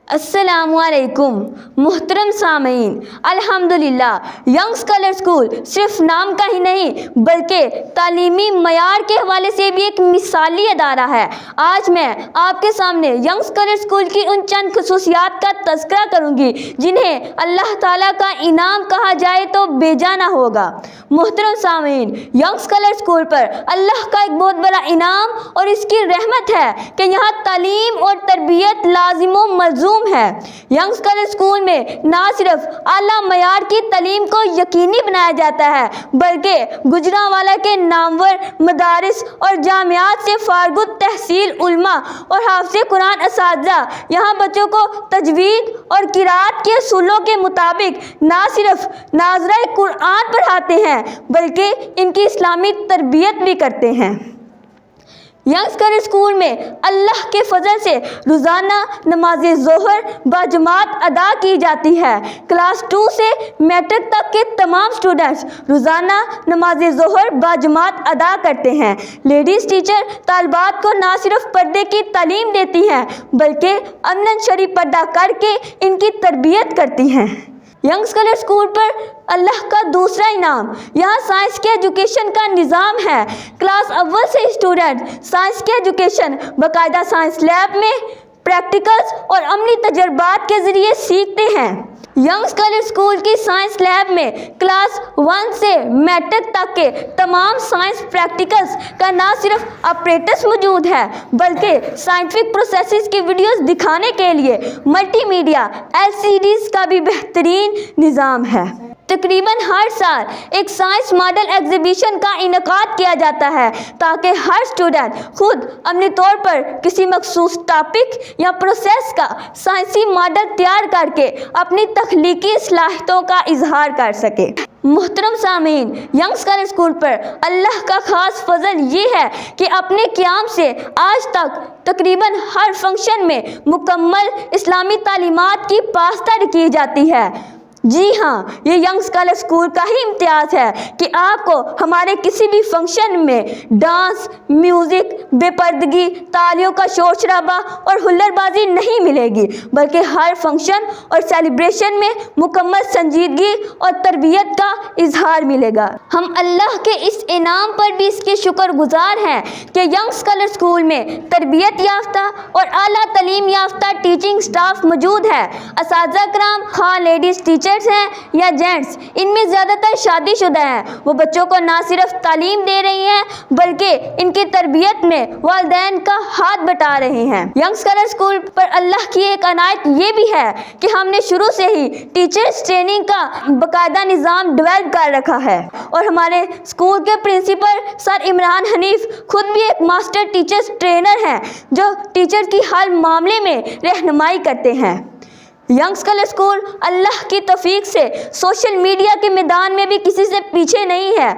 अस्सलामु अलैकुम मुहतरम सामीन, अल्हम्दुलिल्लाह यंग स्कॉलर स्कूल सिर्फ नाम का ही नहीं बल्कि तालीमी मयार के हवाले से भी एक मिसाली अदारा है। आज मैं आपके सामने यंग स्कॉलर स्कूल की उन चंद खसूसियात का तज़किरा करूँगी जिन्हें अल्लाह ताला का इनाम कहा जाए तो बेजाना होगा। मुहतरम सामीन, यंग स्कॉलर स्कूल पर अल्लाह का एक बहुत बड़ा इनाम और इसकी रहमत है कि यहाँ तालीम और तरबियत लाजिम व मलज़ूम है। यंग स्कॉलर स्कूल में ना सिर्फ आला मयार की तालीम को यकीनी बनाया जाता है बल्कि गुजरांवाला के नामवर मदारिस और जामियात से फारगुत तहसील उलमा और हाफ़िज़े कुरान असातिज़ा यहाँ बच्चों को तजवीद और किरात के असूलों के मुताबिक ना सिर्फ नाज़रा कुरान पढ़ाते हैं बल्कि इनकी इस्लामी तरबियत भी करते हैं। यंग स्कॉलर स्कूल में अल्लाह के फजल से रोज़ाना नमाज ज़ोहर बाजमात अदा की जाती है। क्लास 2 से मैट्रिक तक के तमाम स्टूडेंट्स रोज़ाना नमाज ज़ोहर बाजमात अदा करते हैं। लेडीज़ टीचर तालिबात को ना सिर्फ पर्दे की तालीम देती हैं बल्कि अमन शरी पर्दा करके इनकी तरबियत करती हैं। यंग स्कॉलर स्कूल पर अल्लाह का दूसरा इनाम, यहाँ साइंस के एजुकेशन का निज़ाम है। क्लास अव्वल से स्टूडेंट साइंस के एजुकेशन बाकायदा साइंस लैब में प्रैक्टिकल्स और अमली तजर्बात के ज़रिए सीखते हैं। यंग स्कॉलर स्कूल की साइंस लैब में क्लास 1 से मैट्रिक तक के तमाम साइंस प्रैक्टिकल्स का ना सिर्फ ऑपरेटर्स मौजूद है बल्कि साइंटिफिक प्रोसेसेस की वीडियोस दिखाने के लिए मल्टीमीडिया LCDs का भी बेहतरीन निज़ाम है। तकरीबन हर साल एक साइंस मॉडल एग्जीबिशन का इनेकाद किया जाता है ताकि हर स्टूडेंट खुद अपने तौर पर किसी मखसूस टॉपिक या प्रोसेस का साइंसी मॉडल तैयार करके अपनी तख्लीकी सलाहियतों का इजहार कर सके। मुहतरम सामीन, यंग स्कॉलर स्कूल पर अल्लाह का ख़ास फजल ये है कि अपने क़याम से आज तक तकरीबन हर फंक्शन में मुकम्मल इस्लामी तालीमात की पासदारी की जाती है। जी हाँ, ये यंग स्कॉलर स्कूल का ही इम्तियाज़ है कि आपको हमारे किसी भी फंक्शन में डांस, म्यूज़िक, बेपर्दगी, तालियों का शोर शराबा और हुल्लड़बाजी नहीं मिलेगी बल्कि हर फंक्शन और सेलिब्रेशन में मुकम्मल संजीदगी और तरबियत का इजहार मिलेगा। हम अल्लाह के इस इनाम पर भी इसके शुक्रगुजार हैं कि यंग स्कॉलर स्कूल में तरबियत याफ्ता और आला तालीम याफ्ता टीचिंग स्टाफ मौजूद है। असातिज़ा कराम खां लेडीज़ टीचर हैं या जेंट्स, इनमें ज़्यादातर शादीशुदा हैं। वो बच्चों को ना सिर्फ तालीम दे रही हैं बल्कि इनकी तरबियत में वालिदैन का हाथ बटा रही हैं। यंग स्कॉलर स्कूल पर अल्लाह की एक अनायत ये भी है कि हमने शुरू से ही टीचर्स ट्रेनिंग का बाकायदा निज़ाम डेवलप कर रखा है और हमारे स्कूल के प्रिंसिपल सर इमरान हनीफ खुद भी एक मास्टर टीचर्स ट्रेनर हैं जो टीचर की हर मामले में रहनुमाई करते हैं। यंग स्कॉलर स्कूल अल्लाह की तौफीक से सोशल मीडिया के मैदान में भी किसी से पीछे नहीं है।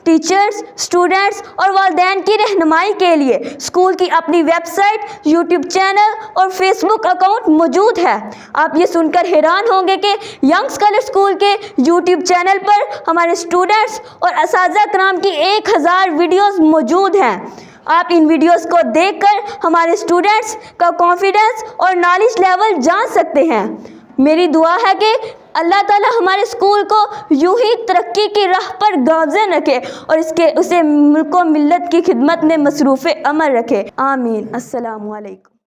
टीचर्स, स्टूडेंट्स और वालिदैन की रहनुमाई के लिए स्कूल की अपनी वेबसाइट, यूट्यूब चैनल और फेसबुक अकाउंट मौजूद है। आप ये सुनकर हैरान होंगे कि यंग स्कॉलर स्कूल के यूट्यूब चैनल पर हमारे स्टूडेंट्स और असातिज़ा कराम की 1000 वीडियोज़ मौजूद हैं। आप इन वीडियोस को देखकर हमारे स्टूडेंट्स का कॉन्फिडेंस और नॉलेज लेवल जान सकते हैं। मेरी दुआ है कि अल्लाह ताला हमारे स्कूल को यूं ही तरक्की की राह पर गामज़न रखे और उसे मुल्क व मिल्लत की खिदमत में मसरूफ़ अमल रखे। आमीन। अस्सलामु अलैकुम।